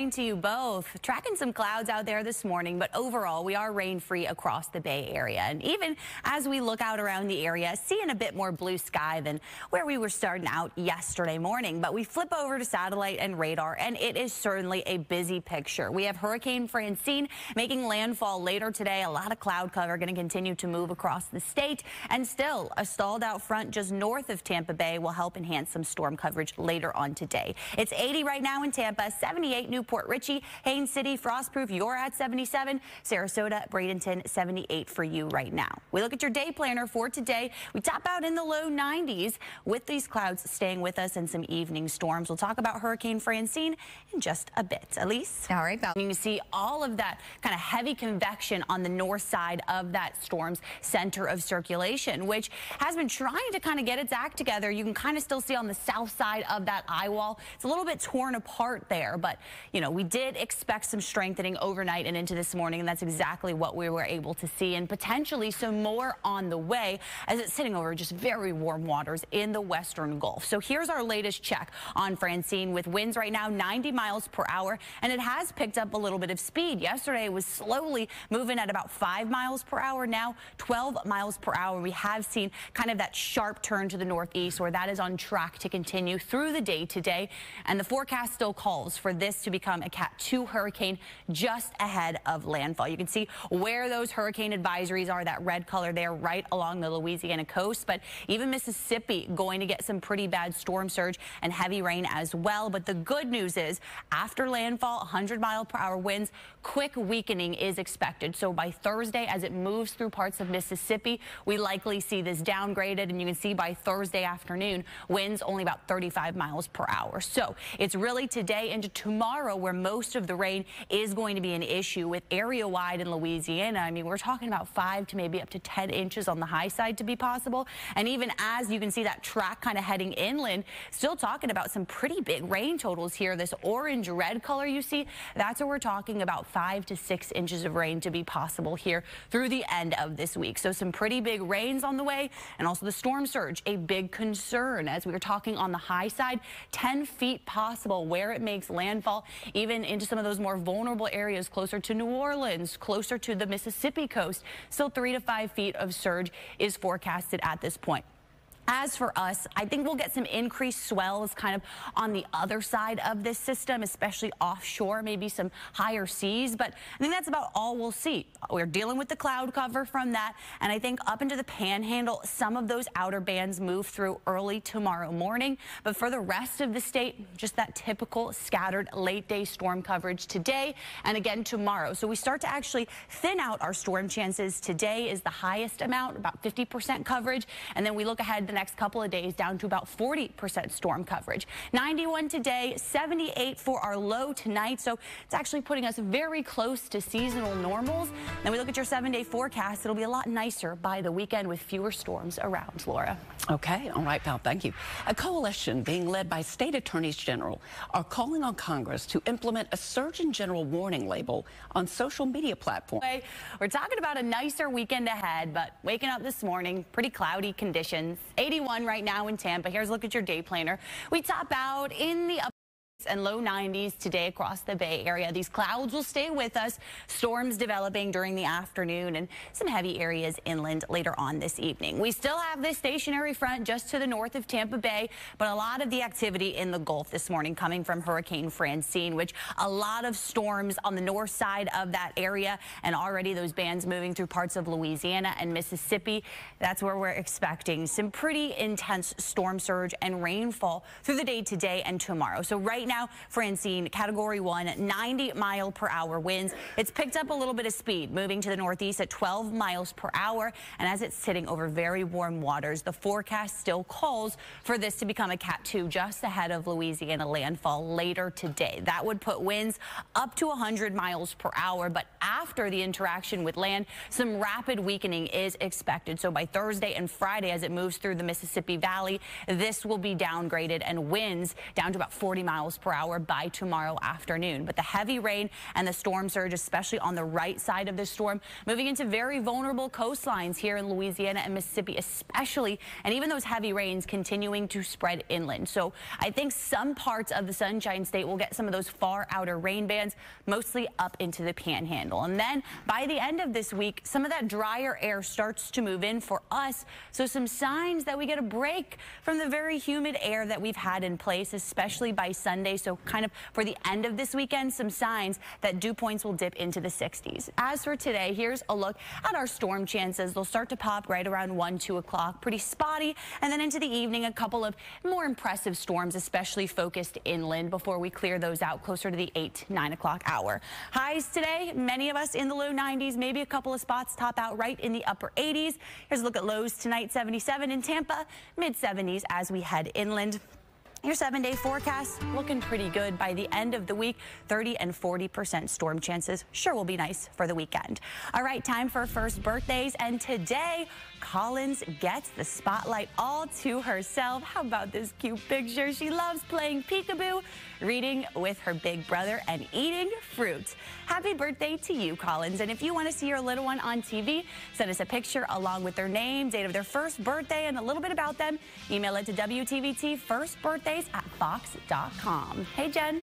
morning to you both. Tracking some clouds out there this morning, but overall we are rain-free across the Bay Area. And even as we look out around the area, seeing a bit more blue sky than where we were starting out yesterday morning. But we flip over to satellite and radar, and it is certainly a busy picture. We have Hurricane Francine making landfall later today. A lot of cloud cover going to continue to move across the state, and still a stalled out front just north of Tampa Bay will help enhance some storm coverage later on today. It's 80 right now in Tampa, 78 Newport Richey, Haines City, Frostproof, you're at 77, Sarasota, Bradenton, 78 for you right now. We look at your day planner for today. We top out in the low 90s with these clouds staying with us and some evening storms. We'll talk about Hurricane Francine in just a bit. Elise? All right, Val. You can see all of that kind of heavy convection on the north side of that storm's center of circulation, which has been trying to kind of get its act together. You can kind of still see on the south side of that eye wall. It's a little bit torn apart there, but you know, we did expect some strengthening overnight and into this morning, and that's exactly what we were able to see, and potentially some more on the way as it's sitting over just very warm waters in the western Gulf. So here's our latest check on Francine, with winds right now 90 miles per hour, and it has picked up a little bit of speed. Yesterday it was slowly moving at about 5 miles per hour, now 12 miles per hour. We have seen kind of that sharp turn to the northeast, where that is on track to continue through the day today, and the forecast still calls for this to become a Cat 2 hurricane just ahead of landfall. You can see where those hurricane advisories are, that red color there right along the Louisiana coast, but even Mississippi going to get some pretty bad storm surge and heavy rain as well. But the good news is after landfall, 100-mile-per-hour winds, quick weakening is expected. So by Thursday, as it moves through parts of Mississippi, we likely see this downgraded, and you can see by Thursday afternoon, winds only about 35 miles per hour. So it's really today into tomorrow where most of the rain is going to be an issue, with area-wide in Louisiana. I mean, we're talking about 5 to maybe up to 10 inches on the high side to be possible. And even as you can see that track kind of heading inland, still talking about some pretty big rain totals here. This orange-red color you see, that's where we're talking about 5 to 6 inches of rain to be possible here through the end of this week. So some pretty big rains on the way, and also the storm surge, a big concern as we were talking on the high side, 10 feet possible where it makes landfall, even into some of those more vulnerable areas closer to New Orleans, closer to the Mississippi coast. Still 3 to 5 feet of surge is forecasted at this point. As for us, I think we'll get some increased swells kind of on the other side of this system, especially offshore, maybe some higher seas, but I think that's about all we'll see. We're dealing with the cloud cover from that, and I think up into the panhandle, some of those outer bands move through early tomorrow morning, but for the rest of the state, just that typical scattered late day storm coverage today and again tomorrow. So we start to actually thin out our storm chances. Today is the highest amount, about 50% coverage, and then we look ahead the next couple of days down to about 40% storm coverage. 91 today, 78 for our low tonight. So it's actually putting us very close to seasonal normals. Then we look at your 7-day forecast. It'll be a lot nicer by the weekend with fewer storms around, Laura. Okay. All right, Val. Thank you. A coalition being led by state attorneys general are calling on Congress to implement a Surgeon General warning label on social media platforms. We're talking about a nicer weekend ahead, but waking up this morning, pretty cloudy conditions. 81 right now in Tampa. Here's a look at your day planner. We top out in the and low 90s today across the Bay Area. These clouds will stay with us. Storms developing during the afternoon and some heavy areas inland later on this evening. We still have this stationary front just to the north of Tampa Bay, but a lot of the activity in the Gulf this morning coming from Hurricane Francine, which a lot of storms on the north side of that area, and already those bands moving through parts of Louisiana and Mississippi. That's where we're expecting some pretty intense storm surge and rainfall through the day today and tomorrow. So right now, Francine, Category 1, 90-mile-per-hour winds. It's picked up a little bit of speed, moving to the northeast at 12 miles per hour. And as it's sitting over very warm waters, the forecast still calls for this to become a Cat 2 just ahead of Louisiana landfall later today. That would put winds up to 100 miles per hour. But after the interaction with land, some rapid weakening is expected. So by Thursday and Friday, as it moves through the Mississippi Valley, this will be downgraded, and winds down to about 40 miles per hour by tomorrow afternoon. But the heavy rain and the storm surge, especially on the right side of the storm, moving into very vulnerable coastlines here in Louisiana and Mississippi especially, and even those heavy rains continuing to spread inland. So I think some parts of the Sunshine State will get some of those far outer rain bands, mostly up into the Panhandle. And then by the end of this week, some of that drier air starts to move in for us. So some signs that we get a break from the very humid air that we've had in place, especially by Sunday. So kind of for the end of this weekend, some signs that dew points will dip into the 60s. As for today, here's a look at our storm chances. They'll start to pop right around 1, 2 o'clock, pretty spotty. And then into the evening, a couple of more impressive storms, especially focused inland, before we clear those out closer to the 8, 9 o'clock hour. Highs today, many of us in the low 90s, maybe a couple of spots top out right in the upper 80s. Here's a look at lows tonight, 77 in Tampa, mid 70s as we head inland. Your 7-day forecast looking pretty good by the end of the week. 30 and 40% storm chances sure will be nice for the weekend. All right, time for first birthdays. And today, Collins gets the spotlight all to herself. How about this cute picture? She loves playing peekaboo, reading with her big brother, and eating fruit. Happy birthday to you, Collins. And if you want to see your little one on TV, send us a picture along with their name, date of their first birthday, and a little bit about them. Email it to WTVT firstbirthdays@fox.com. Hey, Jen.